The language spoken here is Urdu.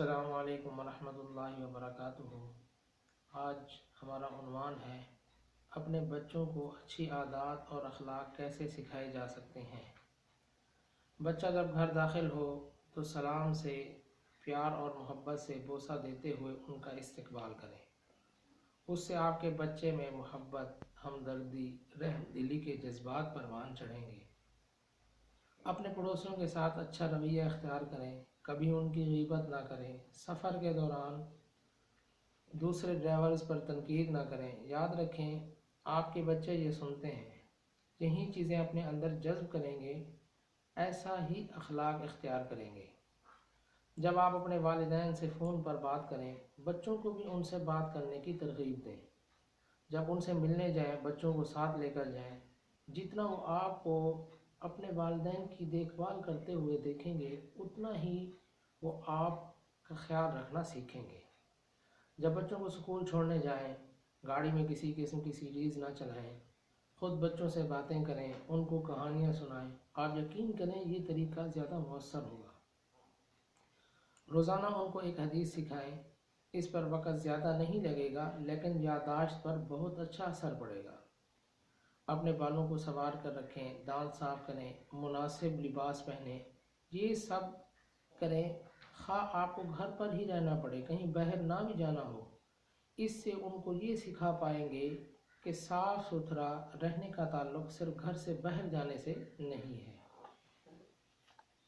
السلام علیکم ورحمۃ اللہ وبرکاتہ۔ آج ہمارا عنوان ہے اپنے بچوں کو اچھی عادات اور اخلاق کیسے سکھائے جا سکتے ہیں۔ بچہ جب گھر داخل ہو تو سلام سے، پیار اور محبت سے بوسہ دیتے ہوئے ان کا استقبال کریں۔ اس سے آپ کے بچے میں محبت، ہمدردی، رحم دلی کے جذبات پروان چڑھیں گے۔ اپنے پڑوسیوں کے ساتھ اچھا رویہ اختیار کریں، کبھی ان کی غیبت نہ کریں۔ سفر کے دوران دوسرے ڈرائیورز پر تنقید نہ کریں۔ یاد رکھیں، آپ کے بچے یہ سنتے ہیں، یہی چیزیں اپنے اندر جذب کریں گے، ایسا ہی اخلاق اختیار کریں گے۔ جب آپ اپنے والدین سے فون پر بات کریں، بچوں کو بھی ان سے بات کرنے کی ترغیب دیں۔ جب ان سے ملنے جائیں، بچوں کو ساتھ لے کر جائیں۔ جتنا وہ آپ کو اپنے والدین کی دیکھ بھال کرتے ہوئے دیکھیں گے، اتنا ہی وہ آپ کا خیال رکھنا سیکھیں گے۔ جب بچوں کو اسکول چھوڑنے جائیں، گاڑی میں کسی قسم کی سیریز نہ چلائیں، خود بچوں سے باتیں کریں، ان کو کہانیاں سنائیں۔ آپ یقین کریں، یہ طریقہ زیادہ مؤثر ہوگا۔ روزانہ ان کو ایک حدیث سکھائیں۔ اس پر وقت زیادہ نہیں لگے گا، لیکن یادداشت پر بہت اچھا اثر پڑے گا۔ اپنے بالوں کو سنوار کر رکھیں، دانت صاف کریں، مناسب لباس پہنیں۔ یہ سب کریں، خواہ آپ کو گھر پر ہی رہنا پڑے، کہیں باہر نہ بھی جانا ہو۔ اس سے ان کو یہ سکھا پائیں گے کہ صاف ستھرا رہنے کا تعلق صرف گھر سے باہر جانے سے نہیں ہے۔